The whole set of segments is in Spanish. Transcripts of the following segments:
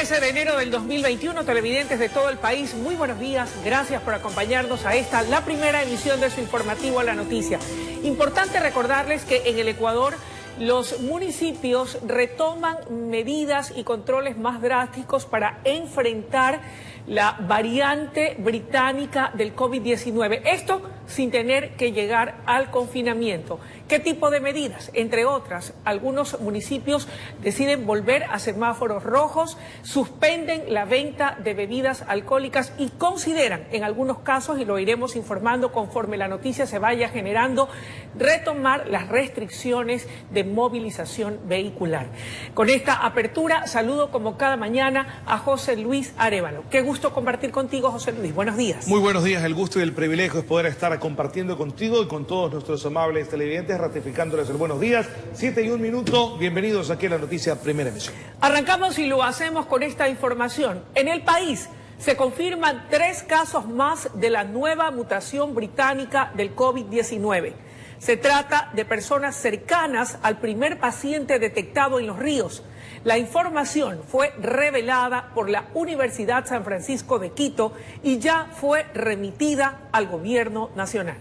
13 de enero del 2021, televidentes de todo el país, muy buenos días, gracias por acompañarnos a esta, la primera emisión de su informativo a la noticia. Importante recordarles que en el Ecuador los municipios retoman medidas y controles más drásticos para enfrentar la variante británica del COVID-19. Esto sin tener que llegar al confinamiento. ¿Qué tipo de medidas? Entre otras, algunos municipios deciden volver a semáforos rojos, suspenden la venta de bebidas alcohólicas y consideran, en algunos casos, y lo iremos informando conforme la noticia se vaya generando, retomar las restricciones de movilización vehicular. Con esta apertura, saludo como cada mañana a José Luis Arévalo. Qué gusto compartir contigo, José Luis. Buenos días. Muy buenos días. El gusto y el privilegio es poder estar compartiendo contigo y con todos nuestros amables televidentes, ratificándoles el buenos días. 7:01. Bienvenidos aquí a la noticia Primera Emisión. Arrancamos y lo hacemos con esta información. En el país se confirman 3 casos más de la nueva mutación británica del COVID-19. Se trata de personas cercanas al primer paciente detectado en Los Ríos. La información fue revelada por la Universidad San Francisco de Quito y ya fue remitida al gobierno nacional.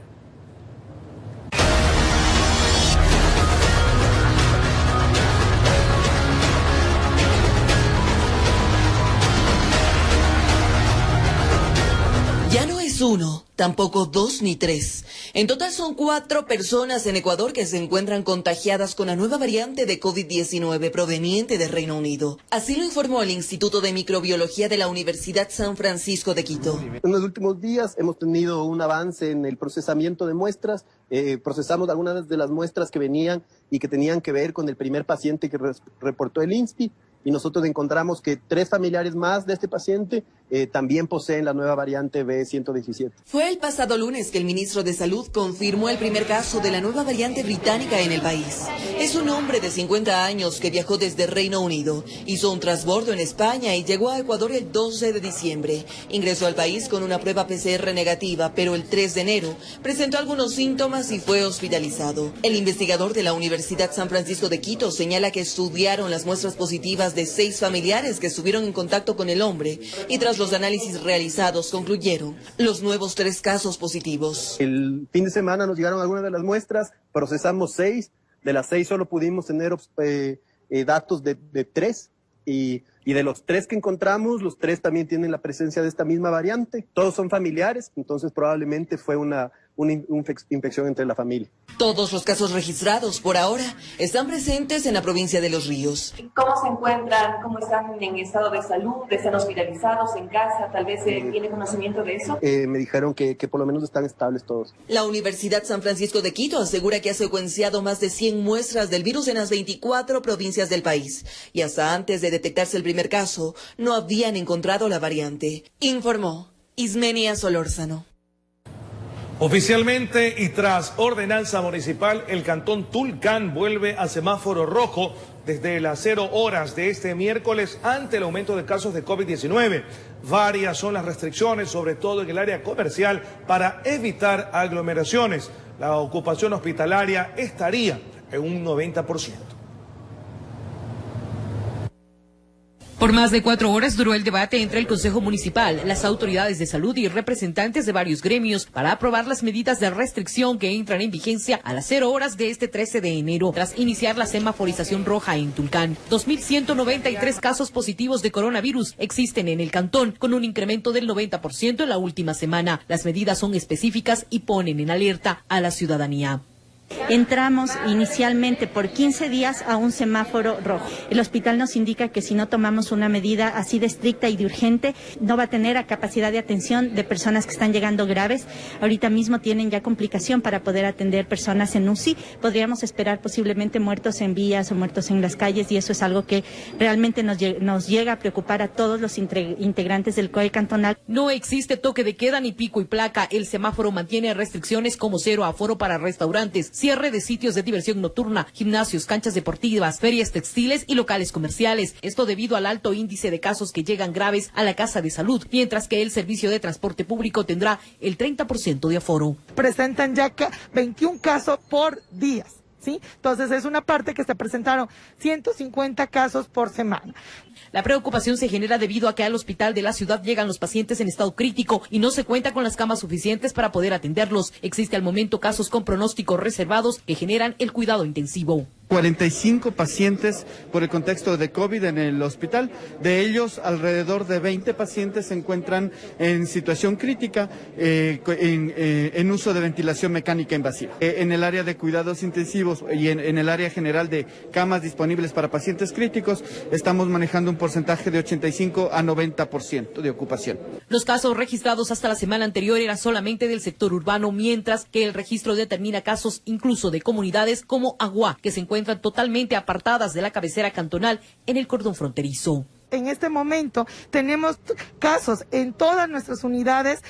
Ya no es 1, tampoco 2 ni 3. En total son 4 personas en Ecuador que se encuentran contagiadas con la nueva variante de COVID-19 proveniente del Reino Unido. Así lo informó el Instituto de Microbiología de la Universidad San Francisco de Quito. En los últimos días hemos tenido un avance en el procesamiento de muestras. Procesamos algunas de las muestras que venían y que tenían que ver con el primer paciente que reportó el INSPI. Y nosotros encontramos que 3 familiares más de este paciente también poseen la nueva variante B117. Fue el pasado lunes que el ministro de Salud confirmó el primer caso de la nueva variante británica en el país. Es un hombre de 50 años que viajó desde Reino Unido, hizo un transbordo en España y llegó a Ecuador el 12 de diciembre. Ingresó al país con una prueba PCR negativa, pero el 3 de enero presentó algunos síntomas y fue hospitalizado. El investigador de la Universidad San Francisco de Quito señala que estudiaron las muestras positivas de 6 familiares que estuvieron en contacto con el hombre y tras los análisis realizados concluyeron los nuevos 3 casos positivos. El fin de semana nos llegaron algunas de las muestras, procesamos 6, de las 6 solo pudimos tener datos de 3 y de los 3 que encontramos, los 3 también tienen la presencia de esta misma variante. Todos son familiares, entonces probablemente fue una infección entre la familia. Todos los casos registrados por ahora están presentes en la provincia de Los Ríos. ¿Cómo se encuentran? ¿Cómo están en estado de salud? ¿Están hospitalizados en casa? ¿Tal vez tiene conocimiento de eso? Me dijeron que por lo menos están estables todos. La Universidad San Francisco de Quito asegura que ha secuenciado más de 100 muestras del virus en las 24 provincias del país. Y hasta antes de detectarse el primer caso, no habían encontrado la variante. Informó Ismenia Solórzano. Oficialmente y tras ordenanza municipal, el cantón Tulcán vuelve a semáforo rojo desde las 0 horas de este miércoles ante el aumento de casos de COVID-19. Varias son las restricciones, sobre todo en el área comercial, para evitar aglomeraciones. La ocupación hospitalaria estaría en un 90%. Por más de 4 horas duró el debate entre el Consejo Municipal, las autoridades de salud y representantes de varios gremios para aprobar las medidas de restricción que entran en vigencia a las 0 horas de este 13 de enero, tras iniciar la semaforización roja en Tulcán. 2.193 casos positivos de coronavirus existen en el cantón, con un incremento del 90% en la última semana. Las medidas son específicas y ponen en alerta a la ciudadanía. Entramos inicialmente por 15 días a un semáforo rojo. El hospital nos indica que si no tomamos una medida así de estricta y de urgente, no va a tener la capacidad de atención de personas que están llegando graves. Ahorita mismo tienen ya complicación para poder atender personas en UCI. Podríamos esperar posiblemente muertos en vías o muertos en las calles, y eso es algo que realmente nos llega a preocupar a todos los integrantes del COE cantonal. No existe toque de queda ni pico y placa. El semáforo mantiene restricciones como 0 aforo para restaurantes, cierre de sitios de diversión nocturna, gimnasios, canchas deportivas, ferias textiles y locales comerciales. Esto debido al alto índice de casos que llegan graves a la Casa de Salud, mientras que el servicio de transporte público tendrá el 30% de aforo. Presentan ya 21 casos por día. ¿sí? Entonces es una parte que se presentaron 150 casos por semana. La preocupación se genera debido a que al hospital de la ciudad llegan los pacientes en estado crítico y no se cuenta con las camas suficientes para poder atenderlos. Existe al momento casos con pronósticos reservados que generan el cuidado intensivo. 45 pacientes por el contexto de COVID en el hospital. De ellos, alrededor de 20 pacientes se encuentran en situación crítica en uso de ventilación mecánica invasiva. En el área de cuidados intensivos y en el área general de camas disponibles para pacientes críticos, estamos manejando un porcentaje de 85 a 90% de ocupación. Los casos registrados hasta la semana anterior eran solamente del sector urbano, mientras que el registro determina casos incluso de comunidades como Agua, que se encuentran totalmente apartadas de la cabecera cantonal en el cordón fronterizo. En este momento tenemos casos en todas nuestras unidades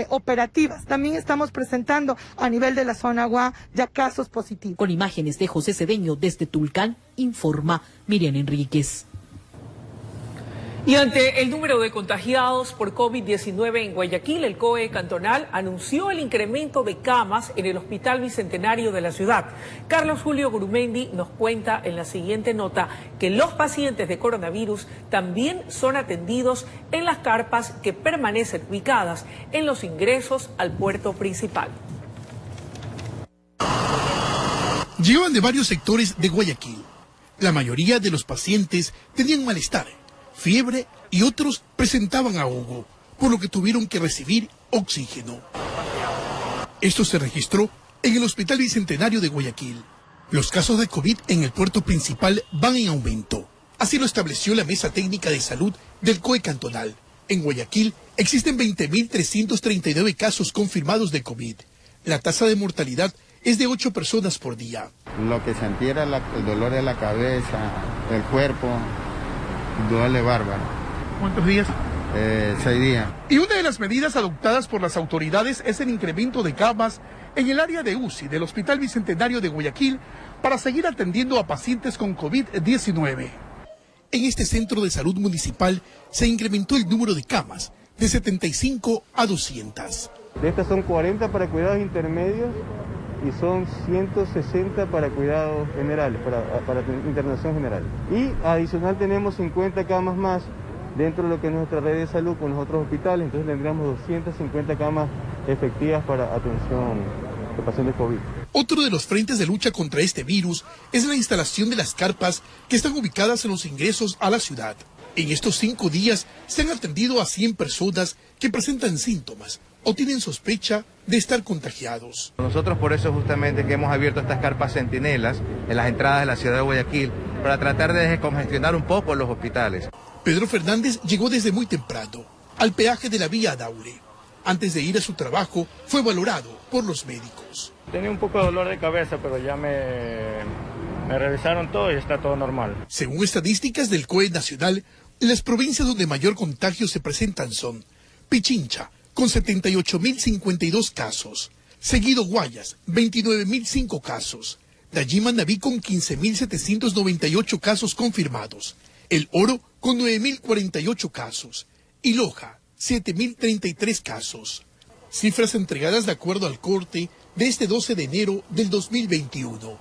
operativas. También estamos presentando a nivel de la zona Agua ya casos positivos. Con imágenes de José Cedeño desde Tulcán, informa Miriam Enríquez. Y ante el número de contagiados por COVID-19 en Guayaquil, el COE cantonal anunció el incremento de camas en el Hospital Bicentenario de la ciudad. Carlos Julio Gurumendi nos cuenta en la siguiente nota que los pacientes de coronavirus también son atendidos en las carpas que permanecen ubicadas en los ingresos al puerto principal. Llegaban de varios sectores de Guayaquil. La mayoría de los pacientes tenían malestar, fiebre y otros presentaban ahogo, por lo que tuvieron que recibir oxígeno. Esto se registró en el Hospital Bicentenario de Guayaquil. Los casos de COVID en el puerto principal van en aumento. Así lo estableció la Mesa Técnica de Salud del COE cantonal. En Guayaquil existen 20.339 casos confirmados de COVID. La tasa de mortalidad es de 8 personas por día. Lo que sentía era el dolor de la cabeza, el cuerpo. Duele bárbaro. ¿Cuántos días? 6 días. Y una de las medidas adoptadas por las autoridades es el incremento de camas en el área de UCI del Hospital Bicentenario de Guayaquil para seguir atendiendo a pacientes con COVID-19. En este centro de salud municipal se incrementó el número de camas de 75 a 200. De estas son 40 para cuidados intermedios y son 160 para cuidados generales, para internación general. Y adicional tenemos 50 camas más dentro de lo que es nuestra red de salud con los otros hospitales, entonces tendríamos 250 camas efectivas para atención de pacientes COVID. Otro de los frentes de lucha contra este virus es la instalación de las carpas que están ubicadas en los ingresos a la ciudad. En estos 5 días se han atendido a 100 personas que presentan síntomas o tienen sospecha de estar contagiados. Nosotros por eso justamente que hemos abierto estas carpas centinelas en las entradas de la ciudad de Guayaquil para tratar de descongestionar un poco los hospitales. Pedro Fernández llegó desde muy temprano al peaje de la vía Daule. Antes de ir a su trabajo fue valorado por los médicos. Tenía un poco de dolor de cabeza, pero ya me revisaron todo y está todo normal. Según estadísticas del COE nacional, las provincias donde mayor contagio se presentan son Pichincha, con 78.052 casos, seguido Guayas, 29.005 casos, de allí Manabí con 15.798 casos confirmados, El Oro con 9.048 casos y Loja, 7.033 casos. Cifras entregadas de acuerdo al corte de este 12 de enero del 2021,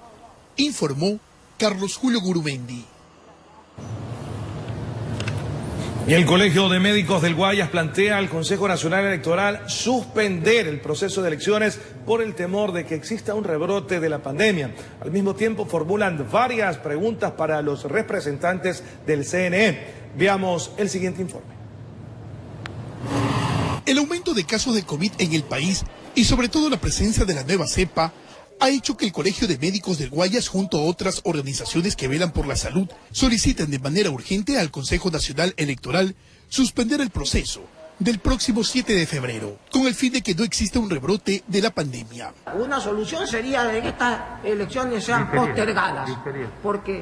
informó Carlos Julio Gurumendi. Y el Colegio de Médicos del Guayas plantea al Consejo Nacional Electoral suspender el proceso de elecciones por el temor de que exista un rebrote de la pandemia. Al mismo tiempo formulan varias preguntas para los representantes del CNE. Veamos el siguiente informe. El aumento de casos de COVID en el país y sobre todo la presencia de la nueva cepa ha hecho que el Colegio de Médicos del Guayas, junto a otras organizaciones que velan por la salud, soliciten de manera urgente al Consejo Nacional Electoral suspender el proceso del próximo 7 de febrero, con el fin de que no exista un rebrote de la pandemia. Una solución sería de que estas elecciones sean postergadas, porque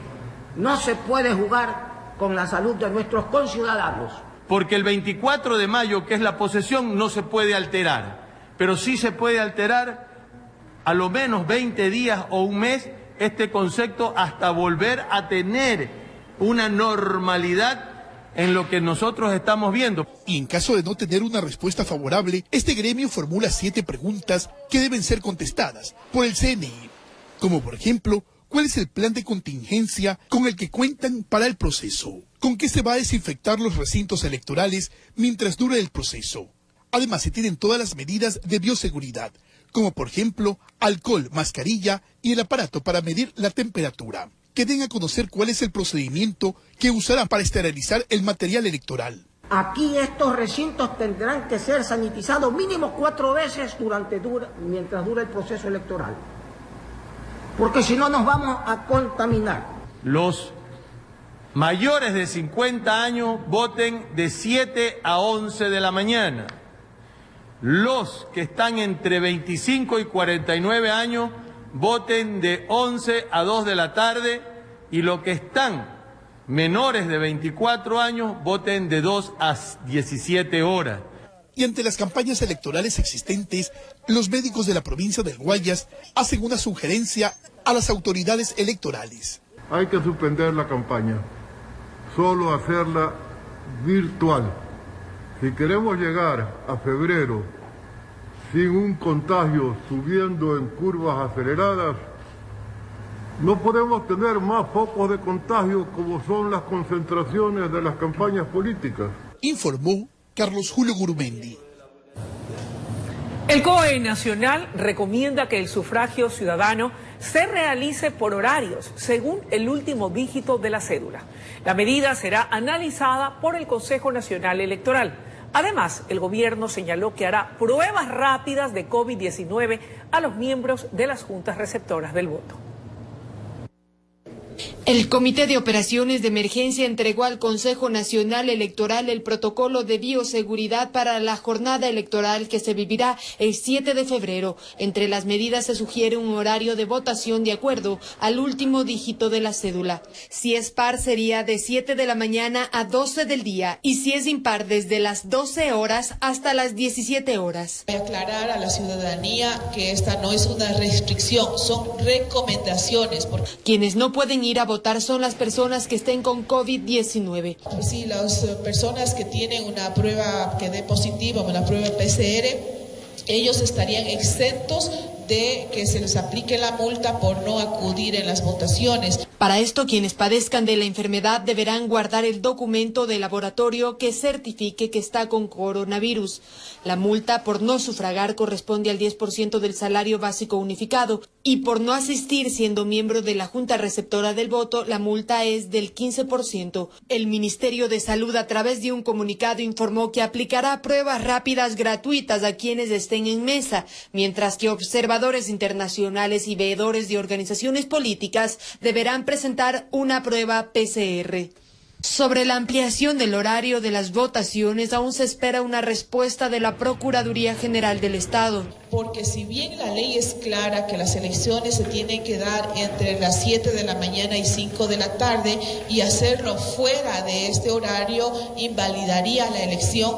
no se puede jugar con la salud de nuestros conciudadanos. Porque el 24 de mayo, que es la posesión, no se puede alterar, pero sí se puede alterar a lo menos 20 días o un mes este concepto hasta volver a tener una normalidad en lo que nosotros estamos viendo. Y en caso de no tener una respuesta favorable, este gremio formula 7 preguntas que deben ser contestadas por el CNI, como por ejemplo, cuál es el plan de contingencia con el que cuentan para el proceso, con qué se va a desinfectar los recintos electorales mientras dure el proceso. Además, se tienen todas las medidas de bioseguridad, como por ejemplo alcohol, mascarilla y el aparato para medir la temperatura. Que den a conocer cuál es el procedimiento que usarán para esterilizar el material electoral. Aquí estos recintos tendrán que ser sanitizados mínimo 4 veces mientras dura el proceso electoral, porque si no nos vamos a contaminar. Los mayores de 50 años voten de 7 a 11 de la mañana. Los que están entre 25 y 49 años voten de 11 a 2 de la tarde y los que están menores de 24 años voten de 2 a 17 horas. Y ante las campañas electorales existentes, los médicos de la provincia del Guayas hacen una sugerencia a las autoridades electorales. Hay que suspender la campaña, solo hacerla virtual. Si queremos llegar a febrero sin un contagio subiendo en curvas aceleradas, no podemos tener más focos de contagio como son las concentraciones de las campañas políticas. Informó Carlos Julio Gurumendi. El COE Nacional recomienda que el sufragio ciudadano se realice por horarios, según el último dígito de la cédula. La medida será analizada por el Consejo Nacional Electoral. Además, el gobierno señaló que hará pruebas rápidas de COVID-19 a los miembros de las juntas receptoras del voto. El Comité de Operaciones de Emergencia entregó al Consejo Nacional Electoral el protocolo de bioseguridad para la jornada electoral que se vivirá el 7 de febrero. Entre las medidas se sugiere un horario de votación de acuerdo al último dígito de la cédula. Si es par sería de 7 de la mañana a 12 del día y si es impar desde las 12 horas hasta las 17 horas. Voy a aclarar a la ciudadanía que esta no es una restricción, son recomendaciones. Quienes no pueden ir a votar son las personas que estén con COVID-19. Sí, las personas que tienen una prueba que dé positiva, una prueba PCR, ellos estarían exentos de que se les aplique la multa por no acudir en las votaciones. Para esto, quienes padezcan de la enfermedad deberán guardar el documento de laboratorio que certifique que está con coronavirus. La multa por no sufragar corresponde al 10% del salario básico unificado y por no asistir siendo miembro de la Junta Receptora del Voto, la multa es del 15%. El Ministerio de Salud, a través de un comunicado, informó que aplicará pruebas rápidas gratuitas a quienes estén en mesa, mientras que observadores internacionales y veedores de organizaciones políticas deberán presentar una prueba PCR. Sobre la ampliación del horario de las votaciones, aún se espera una respuesta de la Procuraduría General del Estado. Porque si bien la ley es clara que las elecciones se tienen que dar entre las 7 de la mañana y 5 de la tarde, y hacerlo fuera de este horario invalidaría la elección,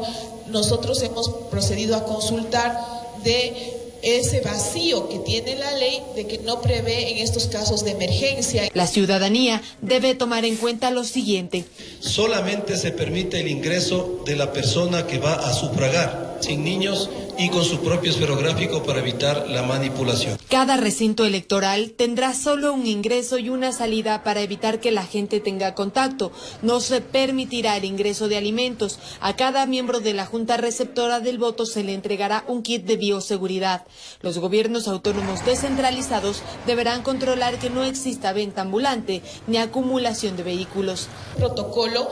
nosotros hemos procedido a consultar de ese vacío que tiene la ley de que no prevé en estos casos de emergencia. La ciudadanía debe tomar en cuenta lo siguiente. Solamente se permite el ingreso de la persona que va a sufragar, sin niños y con su propio esferográfico para evitar la manipulación. Cada recinto electoral tendrá solo un ingreso y una salida para evitar que la gente tenga contacto. No se permitirá el ingreso de alimentos. A cada miembro de la Junta Receptora del Voto se le entregará un kit de bioseguridad. Los gobiernos autónomos descentralizados deberán controlar que no exista venta ambulante ni acumulación de vehículos. Protocolo,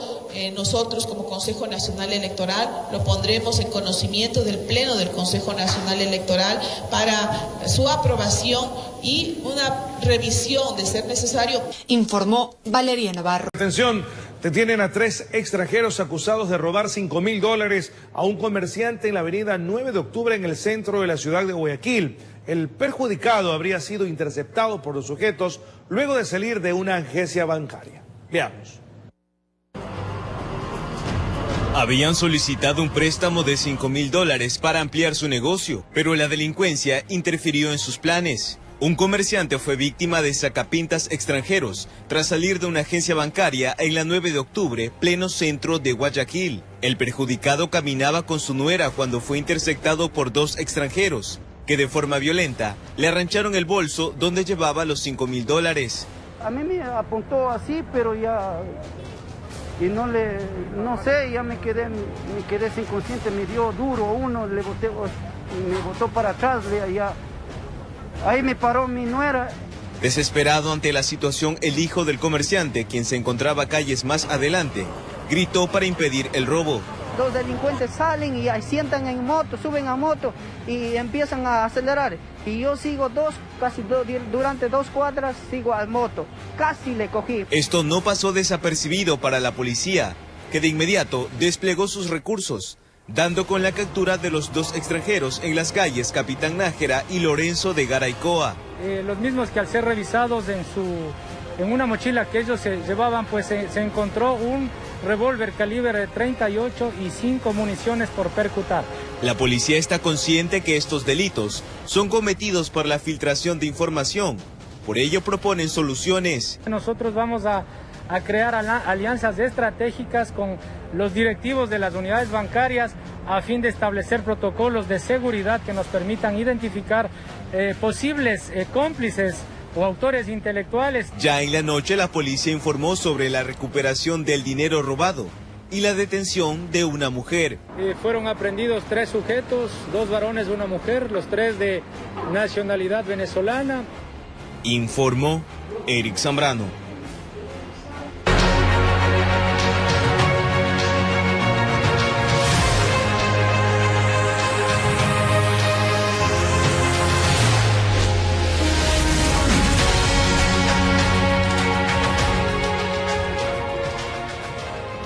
nosotros como Consejo Nacional Electoral lo pondremos en conocimiento del Pleno del Consejo Nacional Electoral para su aprobación y una revisión de ser necesario. Informó Valeria Navarro. Atención, detienen a 3 extranjeros acusados de robar $5.000 a un comerciante en la avenida 9 de octubre en el centro de la ciudad de Guayaquil. El perjudicado habría sido interceptado por los sujetos luego de salir de una agencia bancaria. Veamos. Habían solicitado un préstamo de $5.000 para ampliar su negocio, pero la delincuencia interfirió en sus planes. Un comerciante fue víctima de sacapintas extranjeros tras salir de una agencia bancaria en la 9 de octubre, pleno centro de Guayaquil. El perjudicado caminaba con su nuera cuando fue interceptado por 2 extranjeros, que de forma violenta le arrancharon el bolso donde llevaba los $5,000. A mí me apuntó así, pero ya... Y no sé, ya me quedé sin consciente, me dio duro uno, me botó para atrás, ya. Ahí me paró mi nuera. Desesperado ante la situación, el hijo del comerciante, quien se encontraba calles más adelante, gritó para impedir el robo. Dos delincuentes salen y ahí sientan en moto, suben a moto y empiezan a acelerar. Y yo sigo durante 2 cuadras sigo al moto. Casi le cogí. Esto no pasó desapercibido para la policía, que de inmediato desplegó sus recursos, dando con la captura de los 2 extranjeros en las calles Capitán Nájera y Lorenzo de Garaycoa. Los mismos que al ser revisados en una mochila que ellos se llevaban, pues se encontró un revólver calibre de 38 y 5 municiones por percutar. La policía está consciente que estos delitos son cometidos por la filtración de información. Por ello proponen soluciones. Nosotros vamos a crear alianzas estratégicas con los directivos de las unidades bancarias a fin de establecer protocolos de seguridad que nos permitan identificar posibles cómplices o autores intelectuales. Ya en la noche la policía informó sobre la recuperación del dinero robado y la detención de una mujer. Fueron aprehendidos 3 sujetos, 2 varones y una mujer, los 3 de nacionalidad venezolana. Informó Eric Zambrano.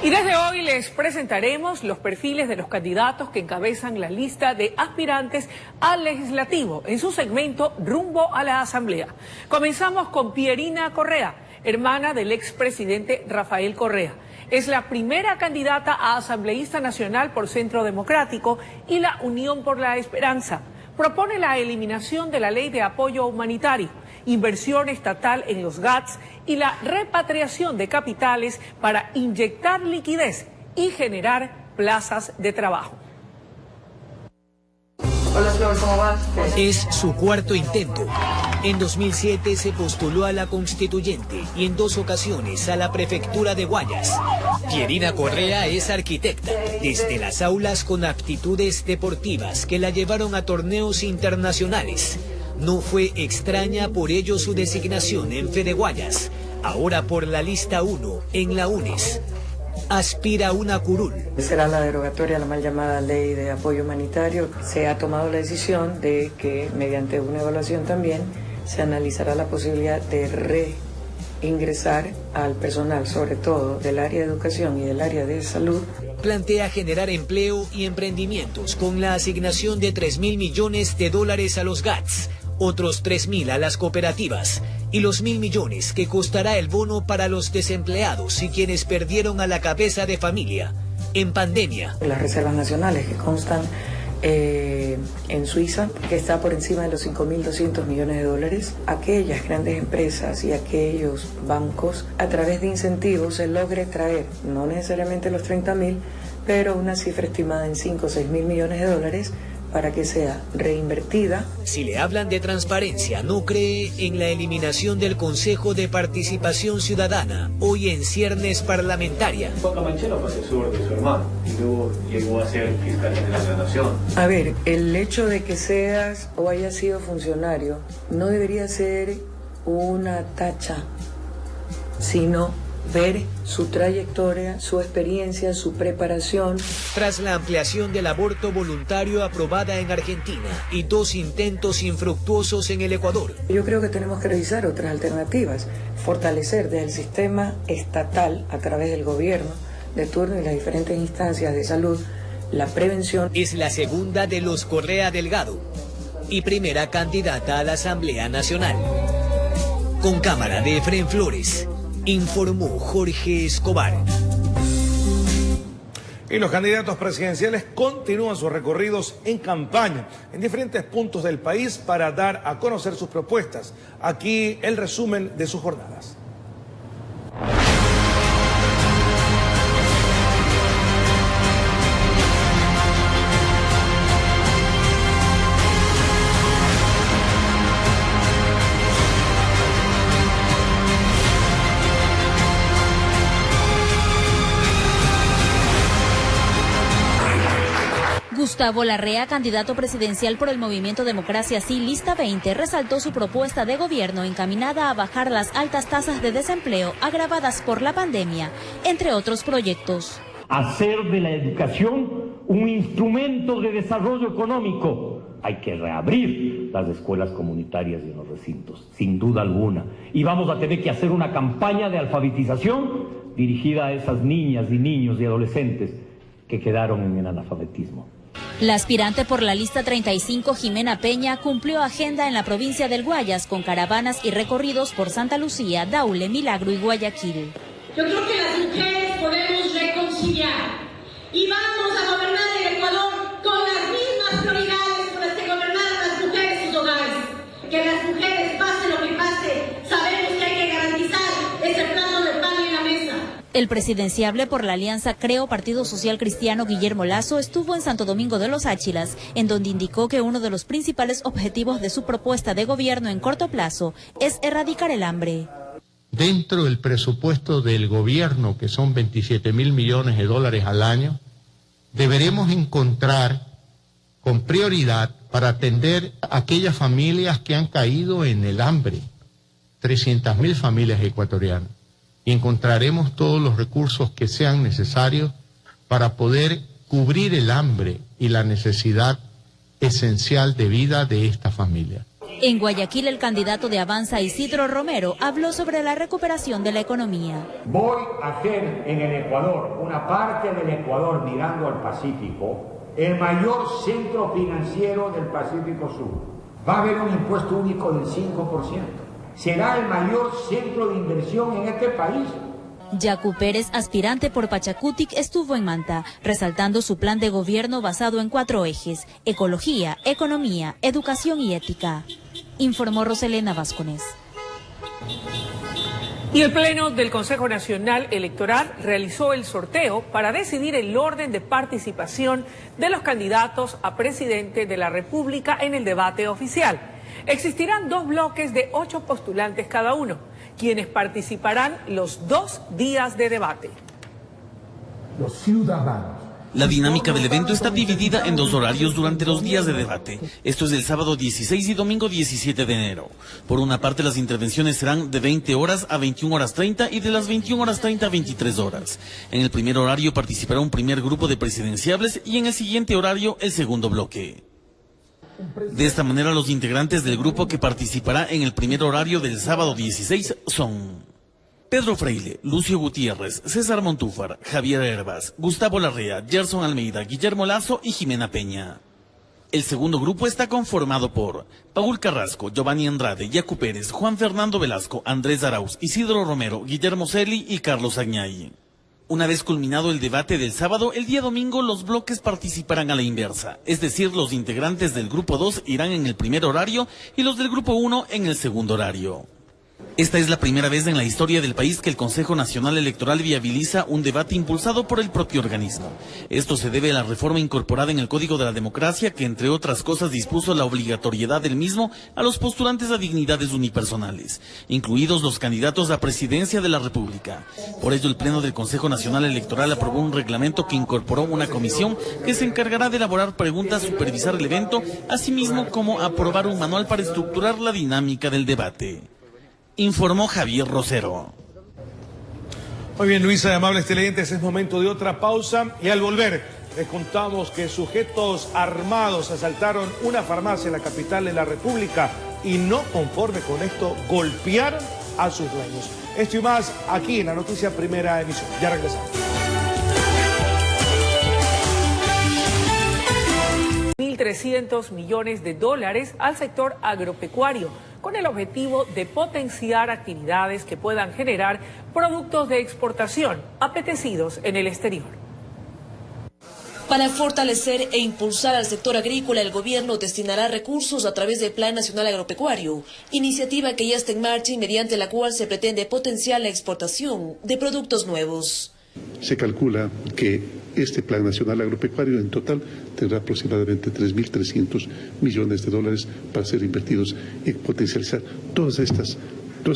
Y desde hoy les presentaremos los perfiles de los candidatos que encabezan la lista de aspirantes al legislativo en su segmento Rumbo a la Asamblea. Comenzamos con Pierina Correa, hermana del expresidente Rafael Correa. Es la primera candidata a asambleísta nacional por Centro Democrático y la Unión por la Esperanza. Propone la eliminación de la ley de apoyo humanitario, inversión estatal en los GATS y la repatriación de capitales para inyectar liquidez y generar plazas de trabajo. Hola Flor, ¿cómo vas? Es su 4º intento. En 2007 se postuló a la constituyente y en 2 ocasiones a la prefectura de Guayas. Pierina Correa es arquitecta, desde las aulas con aptitudes deportivas que la llevaron a torneos internacionales. No fue extraña por ello su designación en Fede Guayas, ahora por la lista 1 en la UNES. Aspira una curul. Será la derogatoria a la mal llamada ley de apoyo humanitario. Se ha tomado la decisión de que mediante una evaluación también se analizará la posibilidad de reingresar al personal, sobre todo del área de educación y del área de salud. Plantea generar empleo y emprendimientos con la asignación de $3.000 millones a los GATS, otros 3.000 a las cooperativas y los 1.000 millones que costará el bono para los desempleados y quienes perdieron a la cabeza de familia en pandemia. Las reservas nacionales que constan en Suiza, que está por encima de los $5.200 millones, aquellas grandes empresas y aquellos bancos, a través de incentivos se logre traer, no necesariamente los 30.000, pero una cifra estimada en 5 o 6.000 millones de dólares para que sea reinvertida. Si le hablan de transparencia, no cree en la eliminación del Consejo de Participación Ciudadana, hoy en ciernes parlamentaria. Juan Camacho fue asesor de su hermano y luego llegó a ser fiscal general de la Nación. A ver, el hecho de que seas o hayas sido funcionario no debería ser una tacha, sino ver su trayectoria, su experiencia, su preparación. Tras la ampliación del aborto voluntario aprobada en Argentina y 2 intentos infructuosos en el Ecuador. Yo creo que tenemos que revisar otras alternativas, fortalecer desde el sistema estatal, a través del gobierno de turno y las diferentes instancias de salud, la prevención. Es la segunda de los Correa Delgado y primera candidata a la Asamblea Nacional. Con cámara de Efraín Flores, informó Jorge Escobar. Y los candidatos presidenciales continúan sus recorridos en campaña en diferentes puntos del país para dar a conocer sus propuestas. Aquí el resumen de sus jornadas. Gustavo Larrea, candidato presidencial por el movimiento Democracia Sí, Lista 20, resaltó su propuesta de gobierno encaminada a bajar las altas tasas de desempleo agravadas por la pandemia, entre otros proyectos. Hacer de la educación un instrumento de desarrollo económico. Hay que reabrir las escuelas comunitarias y en los recintos, sin duda alguna. Y vamos a tener que hacer una campaña de alfabetización dirigida a esas niñas y niños y adolescentes que quedaron en el analfabetismo. La aspirante por la lista 35, Jimena Peña, cumplió agenda en la provincia del Guayas con caravanas y recorridos por Santa Lucía, Daule, Milagro y Guayaquil. Yo creo que las mujeres podemos reconciliar y vamos a gobernar el Ecuador con las mismas prioridades con las que gobernaron las mujeres sus hogares. Que las mujeres, pase lo que pase, sabemos que hay que garantizar ese plato de pan en la mesa. El presidenciable por la alianza Creo Partido Social Cristiano, Guillermo Lasso, estuvo en Santo Domingo de los Áchilas, en donde indicó que uno de los principales objetivos de su propuesta de gobierno en corto plazo es erradicar el hambre. Dentro del presupuesto del gobierno, que son 27.000 millones de dólares al año, deberemos encontrar con prioridad para atender a aquellas familias que han caído en el hambre, 300.000 familias ecuatorianas, y encontraremos todos los recursos que sean necesarios para poder cubrir el hambre y la necesidad esencial de vida de esta familia. En Guayaquil, el candidato de Avanza, Isidro Romero, habló sobre la recuperación de la economía. Voy a hacer en el Ecuador, una parte del Ecuador mirando al Pacífico, el mayor centro financiero del Pacífico Sur. Va a haber un impuesto único del 5%. Será el mayor centro de inversión en este país. Yacu Pérez, aspirante por Pachacutic, estuvo en Manta, resaltando su plan de gobierno basado en 4 ejes: ecología, economía, educación y ética. Informó Roselena Vázquez. Y el Pleno del Consejo Nacional Electoral realizó el sorteo para decidir el orden de participación de los candidatos a presidente de la República en el debate oficial. Existirán 2 bloques de 8 postulantes cada uno, quienes participarán los 2 días de debate. Los ciudadanos. La dinámica del evento está dividida en 2 horarios durante los días de debate. Esto es el sábado 16 y domingo 17 de enero. Por una parte, las intervenciones serán de 20 horas a 21 horas 30 y de las 21 horas 30 a 23 horas. En el primer horario participará un primer grupo de presidenciables y en el siguiente horario el segundo bloque. De esta manera, los integrantes del grupo que participará en el primer horario del sábado 16 son Pedro Freile, Lucio Gutiérrez, César Montúfar, Javier Herbas, Gustavo Larrea, Gerson Almeida, Guillermo Lasso y Jimena Peña. El segundo grupo está conformado por Paul Carrasco, Giovanni Andrade, Yacu Pérez, Juan Fernando Velasco, Andrés Arauz, Isidro Romero, Guillermo Celi y Carlos Añay. Una vez culminado el debate del sábado, el día domingo los bloques participarán a la inversa, es decir, los integrantes del grupo 2 irán en el primer horario y los del grupo 1 en el segundo horario. Esta es la primera vez en la historia del país que el Consejo Nacional Electoral viabiliza un debate impulsado por el propio organismo. Esto se debe a la reforma incorporada en el Código de la Democracia que, entre otras cosas, dispuso la obligatoriedad del mismo a los postulantes a dignidades unipersonales, incluidos los candidatos a presidencia de la República. Por ello, el Pleno del Consejo Nacional Electoral aprobó un reglamento que incorporó una comisión que se encargará de elaborar preguntas, supervisar el evento, asimismo como aprobar un manual para estructurar la dinámica del debate. Informó Javier Rosero. Muy bien, Luisa, de amables televidentes, es momento de otra pausa y al volver les contamos que sujetos armados asaltaron una farmacia en la capital de la República y no conforme con esto golpearon a sus dueños. Esto y más aquí en la noticia Primera Emisión. Ya regresamos. $1.300 millones al sector agropecuario, con el objetivo de potenciar actividades que puedan generar productos de exportación apetecidos en el exterior. Para fortalecer e impulsar al sector agrícola, el gobierno destinará recursos a través del Plan Nacional Agropecuario, iniciativa que ya está en marcha y mediante la cual se pretende potenciar la exportación de productos nuevos. Se calcula que este Plan Nacional Agropecuario en total tendrá aproximadamente $3.300 millones para ser invertidos en potencializar todas estas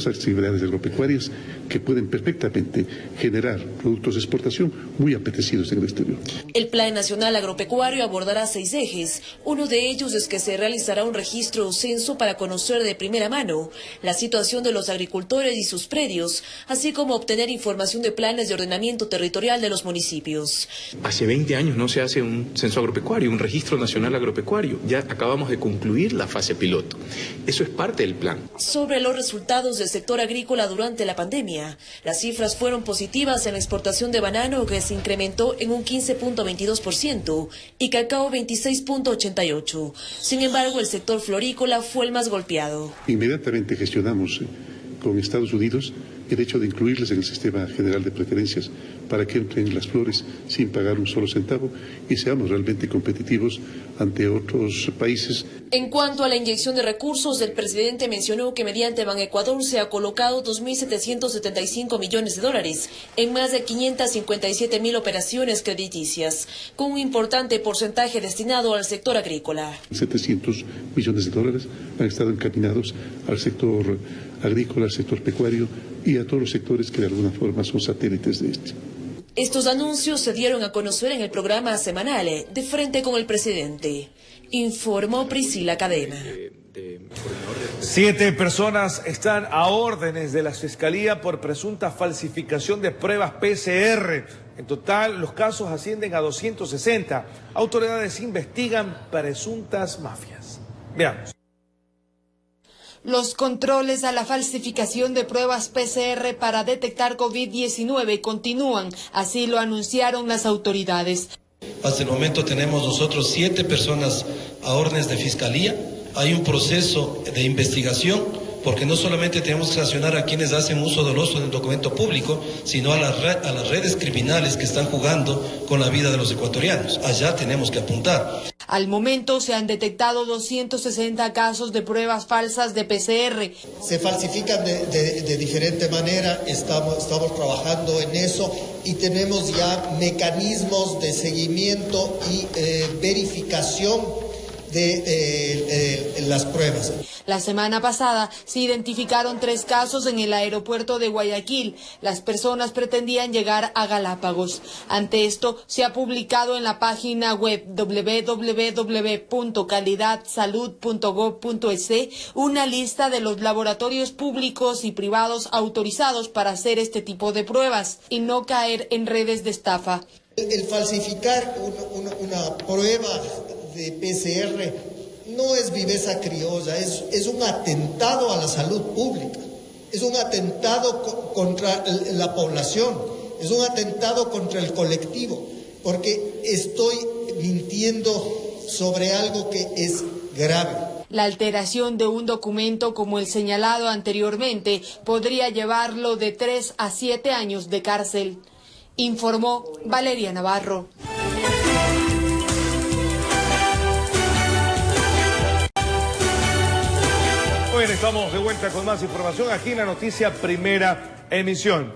actividades agropecuarias que pueden perfectamente generar productos de exportación muy apetecidos en el exterior. El Plan Nacional Agropecuario abordará 6 ejes. Uno de ellos es que se realizará un registro o censo para conocer de primera mano la situación de los agricultores y sus predios, así como obtener información de planes de ordenamiento territorial de los municipios. Hace 20 años no se hace un censo agropecuario, un registro nacional agropecuario. Ya acabamos de concluir la fase piloto. Eso es parte del plan. Sobre los resultados del sector agrícola durante la pandemia, las cifras fueron positivas en la exportación de banano, que se incrementó en un 15.22%, y cacao 26.88%. Sin embargo, el sector florícola fue el más golpeado. Inmediatamente gestionamos con Estados Unidos el hecho de incluirles en el sistema general de preferencias para que entren las flores sin pagar un solo centavo y seamos realmente competitivos ante otros países. En cuanto a la inyección de recursos, el presidente mencionó que mediante Banecuador se ha colocado 2.775 millones de dólares en más de 557.000 operaciones crediticias, con un importante porcentaje destinado al sector agrícola. 700 millones de dólares han estado encaminados al sector agrícola, al sector pecuario y a todos los sectores que de alguna forma son satélites de este. Estos anuncios se dieron a conocer en el programa semanal De Frente con el Presidente. Informó Priscila Cadena. 7 personas están a órdenes de la Fiscalía por presunta falsificación de pruebas PCR. En total, los casos ascienden a 260. Autoridades investigan presuntas mafias. Veamos. Los controles a la falsificación de pruebas PCR para detectar COVID-19 continúan, así lo anunciaron las autoridades. Hasta el momento tenemos nosotros 7 personas a órdenes de fiscalía. Hay un proceso de investigación, porque no solamente tenemos que sancionar a quienes hacen uso doloso del documento público, sino a las redes criminales que están jugando con la vida de los ecuatorianos. Allá tenemos que apuntar. Al momento se han detectado 260 casos de pruebas falsas de PCR. Se falsifican de diferente manera, estamos trabajando en eso y tenemos ya mecanismos de seguimiento y verificación de las pruebas. La semana pasada se identificaron 3 casos en el aeropuerto de Guayaquil. Las personas pretendían llegar a Galápagos. Ante esto, se ha publicado en la página web www.calidadsalud.gov.es una lista de los laboratorios públicos y privados autorizados para hacer este tipo de pruebas y no caer en redes de estafa. El falsificar una prueba de PCR no es viveza criolla, es un atentado a la salud pública, es un atentado contra la población, es un atentado contra el colectivo, porque estoy mintiendo sobre algo que es grave. La alteración de un documento como el señalado anteriormente podría llevarlo de 3 a 7 años de cárcel, informó Valeria Navarro. Bueno, estamos de vuelta con más información aquí en la noticia Primera Emisión.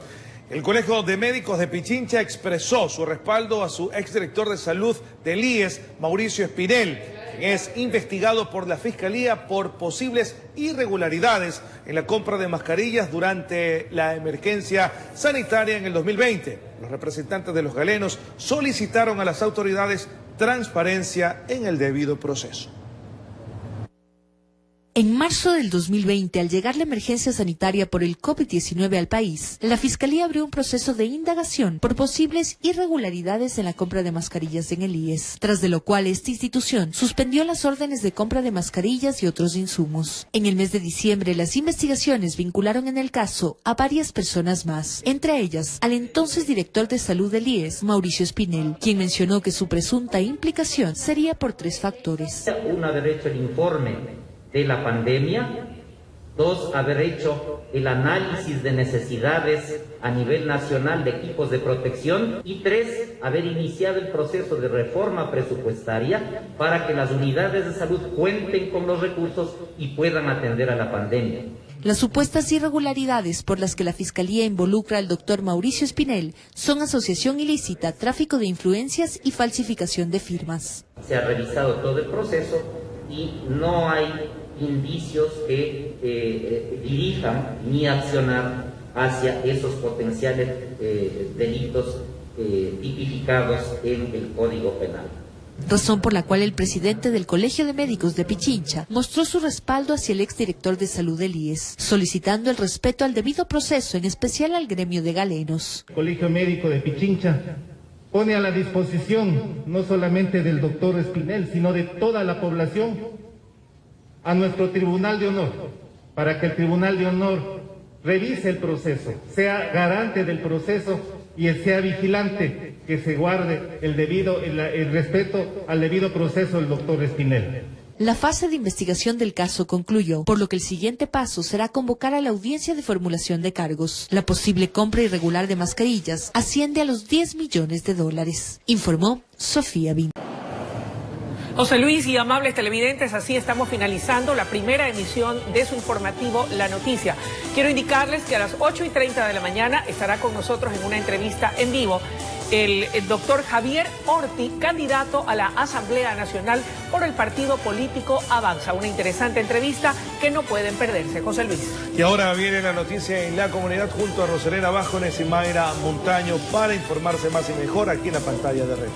El Colegio de Médicos de Pichincha expresó su respaldo a su exdirector de salud del IES, Mauricio Espinel, quien es investigado por la Fiscalía por posibles irregularidades en la compra de mascarillas durante la emergencia sanitaria en el 2020. Los representantes de los galenos solicitaron a las autoridades transparencia en el debido proceso. En marzo del 2020, al llegar la emergencia sanitaria por el COVID-19 al país, la Fiscalía abrió un proceso de indagación por posibles irregularidades en la compra de mascarillas en el IES, tras de lo cual esta institución suspendió las órdenes de compra de mascarillas y otros insumos. En el mes de diciembre, las investigaciones vincularon en el caso a varias personas más, entre ellas al entonces director de salud del IES, Mauricio Espinel, quien mencionó que su presunta implicación sería por 3 factores. Uno, haber hecho el informe de la pandemia. 2, haber hecho el análisis de necesidades a nivel nacional de equipos de protección. Y 3, haber iniciado el proceso de reforma presupuestaria para que las unidades de salud cuenten con los recursos y puedan atender a la pandemia. Las supuestas irregularidades por las que la Fiscalía involucra al doctor Mauricio Espinel son asociación ilícita, tráfico de influencias y falsificación de firmas. Se ha revisado todo el proceso y no hay indicios que dirijan mi accionar hacia esos potenciales delitos tipificados en el Código Penal. Razón por la cual el presidente del Colegio de Médicos de Pichincha mostró su respaldo hacia el exdirector de salud del IES, solicitando el respeto al debido proceso, en especial al gremio de galenos. El Colegio Médico de Pichincha pone a la disposición no solamente del doctor Espinel, sino de toda la población, a nuestro Tribunal de Honor, para que el Tribunal de Honor revise el proceso, sea garante del proceso y sea vigilante, que se guarde el respeto al debido proceso del doctor Espinel. La fase de investigación del caso concluyó, por lo que el siguiente paso será convocar a la audiencia de formulación de cargos. La posible compra irregular de mascarillas asciende a los $10 millones, informó Sofía Bin. José Luis y amables televidentes, así estamos finalizando la primera emisión de su informativo La Noticia. Quiero indicarles que a las 8:30 de la mañana estará con nosotros en una entrevista en vivo el doctor Javier Orti, candidato a la Asamblea Nacional por el partido político Avanza. Una interesante entrevista que no pueden perderse. José Luis. Y ahora viene la noticia en la comunidad junto a Rosalena Bajones y Mayra Montaño para informarse más y mejor aquí en la pantalla de Red.